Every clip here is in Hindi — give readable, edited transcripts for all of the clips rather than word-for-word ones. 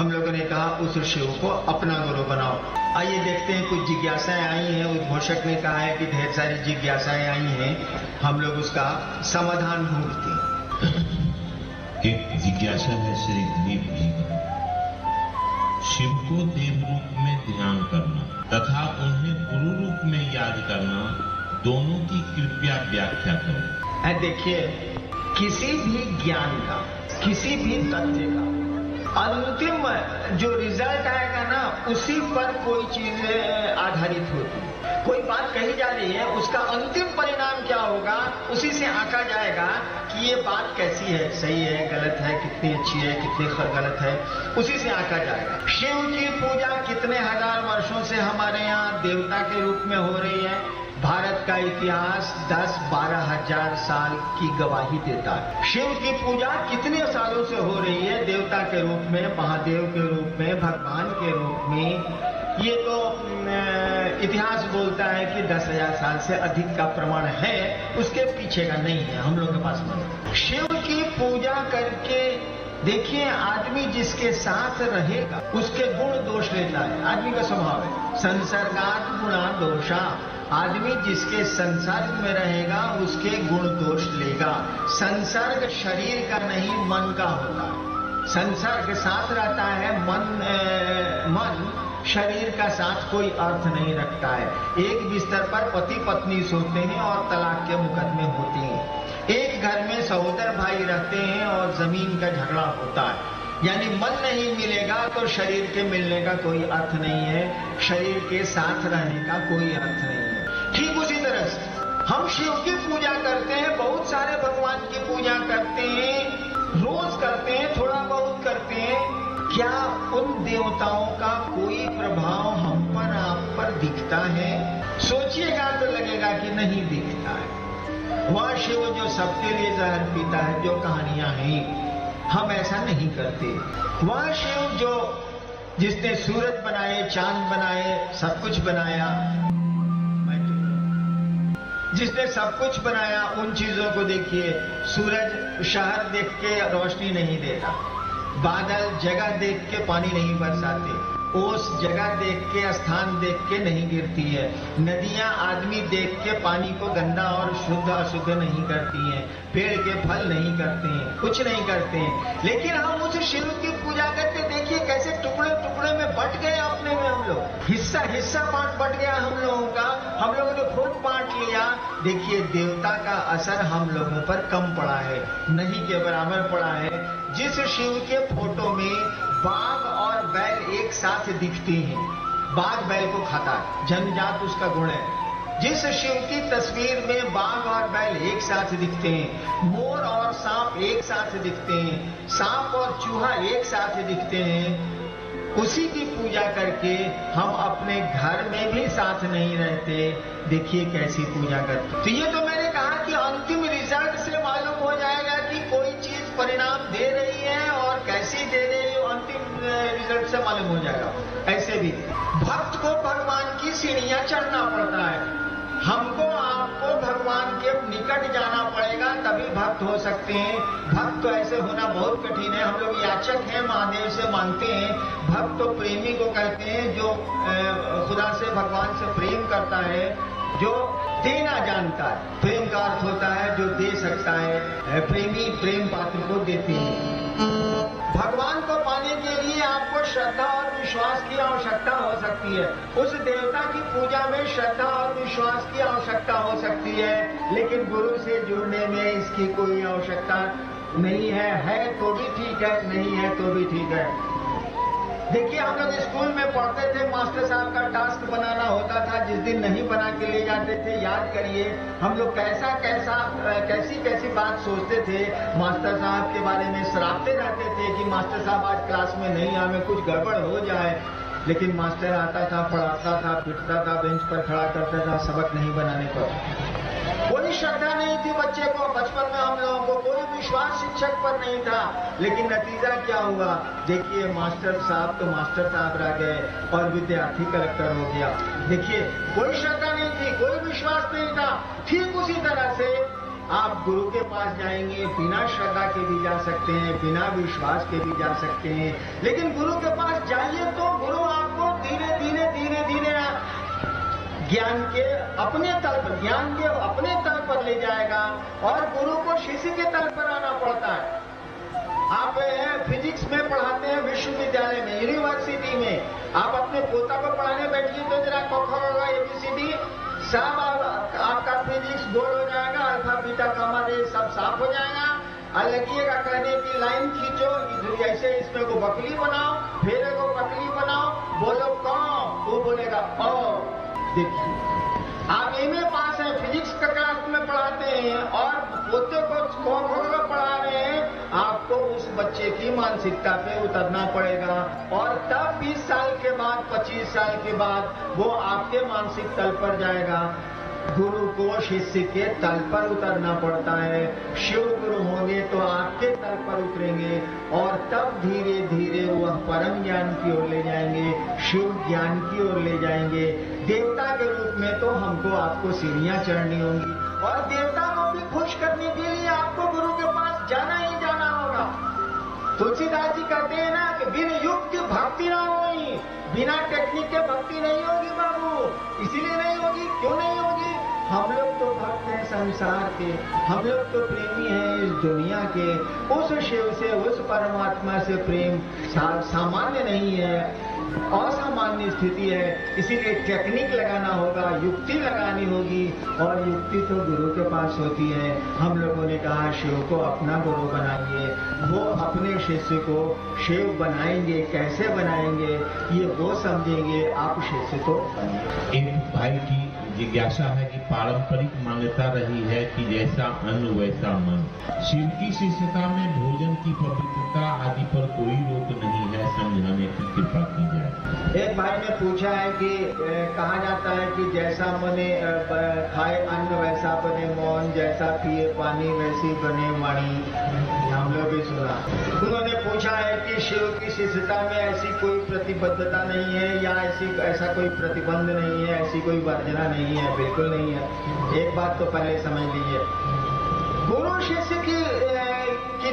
हम लोगों ने कहा उस शिव को अपना गुरु बनाओ। आइए देखते हैं, कुछ जिज्ञासाएं आई हैं। उद्घोषक ने कहा है कि ढेर सारी जिज्ञासाएं आई हैं, हम लोग उसका समाधान ढूंढते हैं। एक जिज्ञासा है श्री दिलीप जी का। शिव को देव रूप में ध्यान करना तथा उन्हें गुरु रूप में याद करना, दोनों की कृपया व्याख्या करें। देखिए, किसी भी ज्ञान का, किसी भी तथ्य का अंतिम जो रिजल्ट आएगा ना, उसी पर कोई चीज आधारित होती है। कोई बात कही जा रही है, उसका अंतिम परिणाम क्या होगा, उसी से आंका जाएगा कि ये बात कैसी है, सही है, गलत है, कितनी अच्छी है, कितनी गलत है, उसी से आंका जाएगा। शिव की पूजा कितने हजार वर्षों से हमारे यहाँ देवता के रूप में हो रही है। भारत का इतिहास 10-12 हजार साल की गवाही देता है। शिव की पूजा कितने सालों से हो रही है, देवता के रूप में, महादेव के रूप में, भगवान के रूप में। ये तो इतिहास बोलता है कि 10,000 साल से अधिक का प्रमाण है, उसके पीछे का नहीं है, हम लोग के पास नहीं। शिव की पूजा करके देखिए, आदमी जिसके साथ रहेगा उसके गुण दोष लेता है। आदमी का स्वभाव है संसर्गात गुणा दोषा। आदमी जिसके संसर्ग में रहेगा उसके गुण दोष लेगा। संसर्ग शरीर का नहीं, मन का होता है। संसर्ग साथ रहता है, मन शरीर का साथ कोई अर्थ नहीं रखता है। एक बिस्तर पर पति पत्नी सोते हैं और तलाक के मुकदमे होते हैं। एक घर में सहोदर भाई रहते हैं और जमीन का झगड़ा होता है। यानी मन नहीं मिलेगा तो शरीर के मिलने का कोई अर्थ नहीं है, शरीर के साथ रहने का कोई अर्थ नहीं है। ठीक उसी तरह से हम शिव की पूजा करते हैं, बहुत सारे भगवान की पूजा करते हैं, रोज करते हैं, थोड़ा बहुत करते हैं। क्या उन देवताओं का कोई प्रभाव हम पर, आप पर दिखता है? सोचिएगा तो लगेगा कि नहीं दिखता है। वह शिव जो सबके लिए जहर पीता है, जो कहानियां हैं, हम ऐसा नहीं करते। वह शिव जो जिसने सूरज बनाए, चांद बनाए, सब कुछ बनाया, जिसने सब कुछ बनाया, उन चीजों को देखिए। सूरज शहर देख के रोशनी नहीं देता, बादल जगह देख के पानी नहीं बरसाते, ओस जगह देख के, स्थान देख के नहीं गिरती है, नदियां आदमी देख के पानी को गंदा और शुद्ध अशुद्ध नहीं करती हैं, पेड़ के फल नहीं करते हैं, कुछ नहीं करते हैं। लेकिन हम उस शिव की पूजा करके देखिए कैसे टुकड़े टुकड़े में बट गए अपने में हम लोग। हिस्सा हिस्सा बट गया हम लोगों का, हम लोगों ने खूब बांट लिया। देखिए, देवता का असर हम लोगों पर कम पड़ा है, नहीं के बराबर पड़ा है। जिस शिव के फोटो में बाघ और बैल एक साथ दिखते हैं, बाघ बैल को खाता है, जन्मजात उसका गुण है। जिस शिव की तस्वीर में बाघ और बैल एक साथ दिखते हैं, मोर और सांप एक साथ दिखते हैं, सांप और चूहा एक साथ दिखते हैं, उसी की पूजा करके हम अपने घर में भी साथ नहीं रहते। देखिए कैसी पूजा करते। तो ये तो मैंने कहा कि अंतिम रिजल्ट से मालूम हो जाएगा कि कोई चीज परिणाम दे रही है और कैसी दे रही है, अंतिम रिजल्ट से मालूम हो जाएगा। ऐसे भी भक्त को भगवान की सीढ़ियां चढ़ना पड़ता है। हमको आपको भगवान के निकट जाना पड़ेगा, तभी भक्त हो सकते हैं। भक्त तो ऐसे होना बहुत कठिन है। हम लोग याचक हैं, महादेव से मांगते हैं। भक्त तो प्रेमी को कहते हैं, जो खुदा से, भगवान से प्रेम करता है, जो देना जानता है। प्रेम का अर्थ होता है जो दे सकता है। प्रेमी प्रेम पात्र को देते हैं। भगवान को पाने के लिए आपको श्रद्धा और विश्वास की आवश्यकता हो सकती है। उस देवता की पूजा में श्रद्धा और विश्वास की आवश्यकता हो सकती है, लेकिन गुरु से जुड़ने में इसकी कोई आवश्यकता नहीं है। है तो भी ठीक है, नहीं है तो भी ठीक है। देखिए, हम लोग स्कूल में पढ़ते थे, मास्टर साहब का टास्क बनाना होता था। जिस दिन नहीं बना के ले जाते थे, याद करिए हम लोग कैसी कैसी बात सोचते थे। मास्टर साहब के बारे में सराहते रहते थे कि मास्टर साहब आज क्लास में नहीं आए, कुछ गड़बड़ हो जाए। लेकिन मास्टर आता था, पढ़ाता था, पिटता था, बेंच पर खड़ा करता था, सबक नहीं बनाने पर। कोई श्रद्धा नहीं थी बच्चे को। बचपन में हम लोगों को कोई विश्वास शिक्षक पर नहीं था। लेकिन नतीजा क्या हुआ? देखिए, मास्टर साहब तो मास्टर साहब रह गए और विद्यार्थी कलेक्टर हो गया। देखिए, कोई श्रद्धा नहीं थी, कोई विश्वास नहीं था। ठीक उसी तरह से आप गुरु के पास जाएंगे, बिना श्रद्धा के भी जा सकते हैं, बिना विश्वास के भी जा सकते हैं, लेकिन गुरु के पास जाइए तो गुरु आपको धीरे धीरे ज्ञान के अपने तल पर ले जाएगा और गुरु को शिष्य के तल पर आना पड़ता है। आप फिजिक्स में पढ़ाते हैं विश्वविद्यालय में, यूनिवर्सिटी में, आप अपने पोता को पढ़ाने बैठिए तो जरा कॉखर होगा ABCD सब आपका फिजिक्स गोल हो जाएगा, अल्फा बीटा गामा रे सब साफ हो जाएगा। और लगिएगा कहने की लाइन खींचो, ऐसे इसमें को बकली बनाओ, फिर को बकली बनाओ, बोलो कौन, वो बोलेगा ओ। देखिए आप MA पास हैं, फिजिक्स का क्लास में पढ़ाते हैं और पोते को पढ़ा रहे हैं, आपको उस बच्चे की मानसिकता पे उतरना पड़ेगा और तब 20 साल के बाद 25 साल के बाद वो आपके मानसिक तल पर जाएगा। गुरु को शिष्य के तल पर उतरना पड़ता है। शिव गुरु होंगे तो आपके तल पर उतरेंगे और तब धीरे धीरे वह परम ज्ञान की ओर ले जाएंगे, शिव ज्ञान की ओर ले जाएंगे। देवता के रूप में तो हमको आपको सीढ़ियां चढ़नी होंगी और देवता को भी खुश करने के लिए आपको गुरु के पास जाना ही जाना होगा। तुलसीदास जी कहते हैं ना कि बिन युक्त भक्ति ना होगी, बिना टेक्निक के भक्ति नहीं होगी बाबू। इसीलिए नहीं होगी, क्यों नहीं होगी? हम लोग तो भक्त हैं संसार के, हम लोग तो प्रेमी हैं इस दुनिया के। उस शिव से, उस परमात्मा से प्रेम सामान्य नहीं है, असामान्य स्थिति है। इसीलिए टेक्निक लगाना होगा, युक्ति लगानी होगी और युक्ति तो गुरु के पास होती है। हम लोगों ने कहा शिव को अपना गुरु बनाइए, वो अपने शिष्य को शिव बनाएंगे। कैसे बनाएंगे ये वो समझेंगे, आप शिष्य को बनाएंगे। एक भाई की जिज्ञासा है कि पारंपरिक मान्यता रही है कि जैसा अन्न वैसा मन। शिव की शिष्यता में भोजन की पवित्रता आदि पर कोई रोक नहीं है, समझाने की कृपा की जाए। एक भाई ने पूछा है कि कहा जाता है कि जैसा मने खाए अन्न वैसा बने मौन, जैसा पिए पानी वैसी बने वाणी। हम लोग भी सुना। उन्होंने पूछा है कि शिव की शिष्यता में ऐसी कोई प्रतिबद्धता नहीं है या ऐसा कोई प्रतिबंध नहीं है, ऐसी कोई वर्जना नहीं है। बिल्कुल नहीं है। एक बात तो पहले समझ लीजिए, गुरु शिष्य की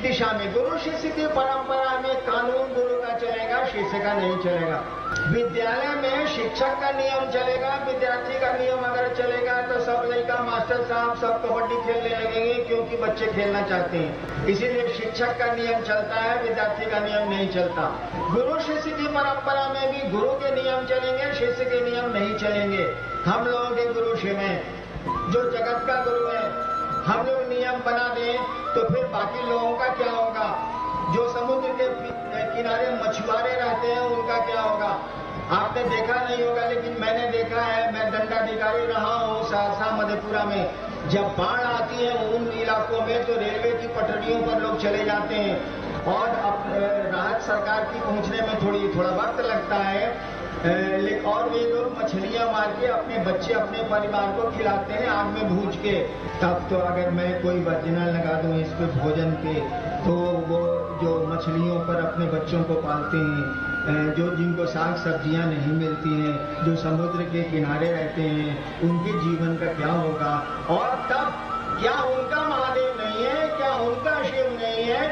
दिशा में, गुरु शिष्य की परंपरा में कानून गुरु का चलेगा, शिष्य का नहीं चलेगा। विद्यालय में शिक्षक का नियम चलेगा, विद्यार्थी का नियम अगर चलेगा तो सब लड़का मास्टर साहब सब कबड्डी खेलने लगेंगे क्योंकि बच्चे खेलना चाहते हैं। इसीलिए शिक्षक का नियम चलता है, विद्यार्थी का नियम नहीं चलता। गुरु शिष्य की परंपरा में भी गुरु के नियम चलेंगे, शिष्य के नियम नहीं चलेंगे। हम लोगों के गुरु शिव हैं, जो जगत का गुरु है। हम लोग नियम बना दें तो फिर बाकी लोगों का क्या होगा? जो समुद्र के किनारे मछुआरे रहते हैं उनका क्या होगा? आपने देखा नहीं होगा लेकिन मैंने देखा है, मैं दंडाधिकारी रहा हूँ सहरसा मधेपुरा में। जब बाढ़ आती है उन इलाकों में तो रेलवे की पटरियों पर लोग चले जाते हैं और राहत सरकार की पहुंचने में थोड़ा वक्त लगता है, और वे लोग मछलियां मार के अपने बच्चे अपने परिवार को खिलाते हैं आग में भूज के। तब तो अगर मैं कोई वर्जना लगा दूं इस पे भोजन पे, तो वो जो मछलियों पर अपने बच्चों को पालते हैं, जो जिनको साग सब्जियां नहीं मिलती हैं, जो समुद्र के किनारे रहते हैं, उनके जीवन का क्या होगा? और तब क्या उनका महादेव नहीं है? क्या उनका शिव नहीं है?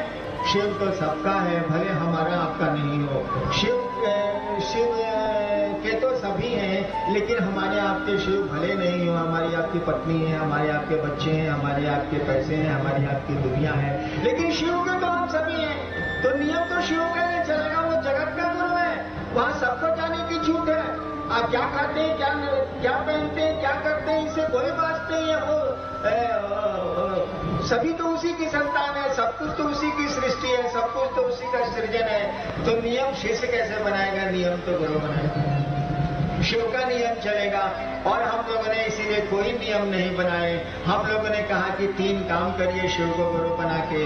शिव तो सबका है, भले हमारा आपका नहीं हो। शिव के तो सभी हैं, लेकिन हमारे आपके शिव भले नहीं हो। हमारी आपकी पत्नी है, हमारे आपके बच्चे हैं, हमारे आपके पैसे हैं, हमारी आपकी दुनिया है, लेकिन शिव के तो हम सभी हैं। तो नियम तो शिव का नहीं चलेगा, वो जगत का गुरु है, वहाँ सबको जाने की छूट है। आप क्या खाते हैं, क्या पहनते हैं, क्या करते हैं, इससे कोई बात नहीं है। वो सभी तो उसी की संतान है, सब कुछ तो उसी की सृष्टि है, सब कुछ तो उसी का सृजन है। तो नियम शिष्य कैसे बनाएगा? नियम तो गुरु बनाएगा, शिव का नियम चलेगा। और हम लोगों ने इसीलिए कोई नियम नहीं बनाए। हम लोगों ने कहा कि 3 काम करिए शिव को गुरु बना के,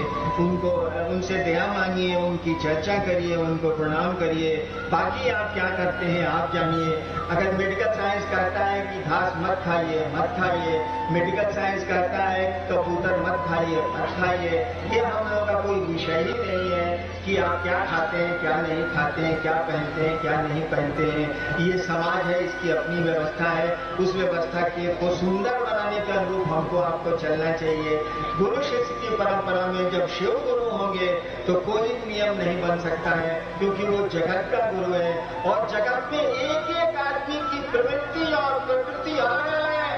उनसे दया मांगिए, उनकी चर्चा करिए, उनको प्रणाम करिए। बाकी आप क्या करते हैं आप जानिए। अगर मेडिकल साइंस कहता है कि घास मत खाइए, मत खाइए। मेडिकल साइंस कहता है कबूतर मत खाइए, मत खाइए। ये हम लोग का कोई विषय ही नहीं है कि आप क्या खाते हैं, क्या नहीं खाते हैं, क्या पहनते हैं, क्या नहीं पहनते हैं। ये समाज है, इसकी अपनी व्यवस्था है। उस व्यवस्था को सुंदर बनाने के अनुरूप हमको आपको चलना चाहिए। गुरु शिष्य की परंपरा में जब शिव गुरु होंगे तो कोई नियम नहीं बन सकता है, क्योंकि वो जगत का गुरु है। और जगत में एक एक आदमी की प्रवृत्ति और प्रकृति अलग अलग है।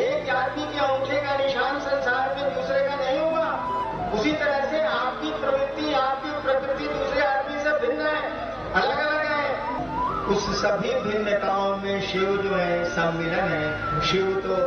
एक आदमी के अंगूठे का निशान संसार में दूसरे का नहीं होगा। उसी तरह से आपकी प्रवृत्ति, आपकी प्रकृति दूसरे आदमी से भिन्न है, अलग अलग है। उस सभी भिन्नताओं में शिव जो है सम्मिलन है। शिव तो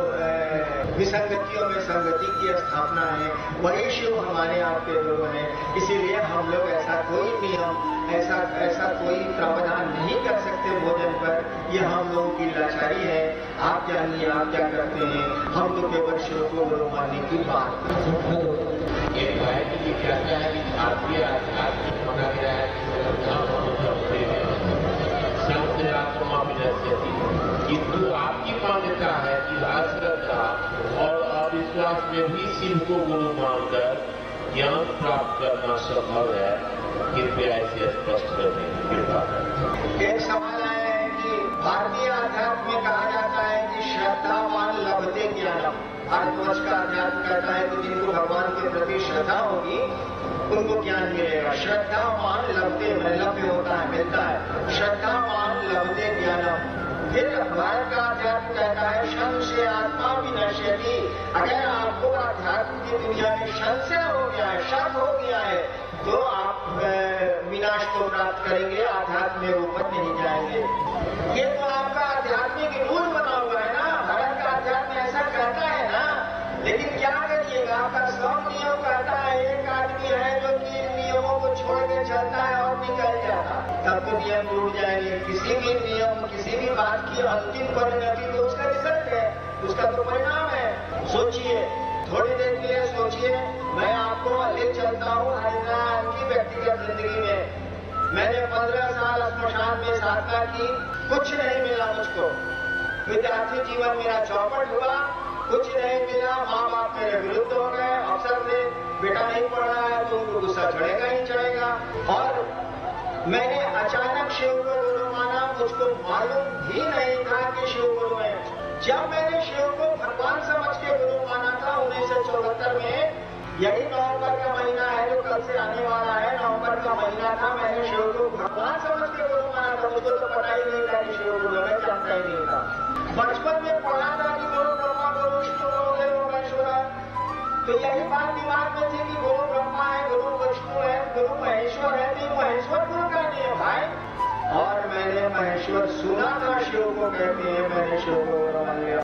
विसंगतियों में संगति की स्थापना है। वही शिव हमारे आपके गुरु हैं। इसीलिए हम लोग ऐसा कोई नियम, ऐसा कोई प्रावधान नहीं कर सकते भोजन पर। यह हम लोगों की लाचारी है। आप जानिए आप क्या करते हैं। हम तो केवल शिव को गुरु मानने की बात करते हैं। एक भाई जी कहता है कि भारतीय आध्यात्मिक माना गया है आत्मा विनश्यति, किंतु आपकी मान्यता है कि अश्रद्धा और अविश्वास में भी शिव को गुरु मानकर ज्ञान प्राप्त करना संभव है। कृपया इसे स्पष्ट करने की कृपा करें। एक सवाल आया है कि भारतीय अध्यात्म में कहा जाता है कि श्रद्धावान लभते ज्ञानम। भारतवर्ष का अध्यात्म कहता है कि जिनको भगवान के प्रति श्रद्धा होगी उनको ज्ञान मिलेगा। श्रद्धावान लभते, लभ्य होता है, मिलता है। श्रद्धावान लभते ज्ञानम। फिर भारत का अध्यात्म कहता है संशय आत्मा विनश्यति। अगर आपको अध्यात्म की दुनिया में संशय हो गया है, शक हो गया है, तो आप विनाश को प्राप्त करेंगे, आध्यात्म में ऊपर नहीं जाएंगे। ये तो आपका आध्यात्मिक रूल बना हुआ है ना। भारत का अध्यात्म ऐसा कहता है ना। लेकिन क्या करिएगा, आपका सब नियम कहता है। एक आदमी है जो कि नियमों को छोड़ के चलता है और निकल जाता, तब तो नियम टूट जाएंगे। किसी भी नियम, किसी भी बात की अंतिम परिणति तो उसका रिजल्ट है, उसका तो परिणाम है। सोचिए, थोड़ी देर के लिए सोचिए, मैं आपको ले चलता हूँ हरिनारायण की व्यक्तिगत जिंदगी में। मैंने 15 साल श्मशान में साधना की, कुछ नहीं मिला मुझको। विद्यार्थी जीवन मेरा चौपट हुआ, कुछ नहीं मिला। माँ बाप मेरे विरुद्ध हो गए। अफसर ने बेटा नहीं पढ़ रहा है तो उनको गुस्सा चढ़ेगा ही चढ़ेगा। और मैंने अचानक शिव को गुरु माना, मुझको मालूम भी नहीं था कि शिव गुरु है। जब मैंने शिव को भगवान समझ के गुरु माना था 1974 में, यही नवंबर का महीना है जो कल से आने वाला है, नवंबर का महीना था, मैंने शिव को भगवान समझ के गुरु माना था। मुझको तो पता ही नहीं था कि शिव गुरु है, जानता ही नहीं था। बचपन में पढ़ा था कि गुरु ब्रह्मा गुरु विष्णु गुरुदेव महेश्वर, तो यही बात दिमाग में थी कि गुरु ब्रह्मा है, गुरु विष्णु है, गुरु महेश्वर है। तो महेश्वर गुरु का नहीं है भाई। और मैंने महेश्वर सुना था शिव को कहते हैं, मैंने शिव को गुरु मान लिया।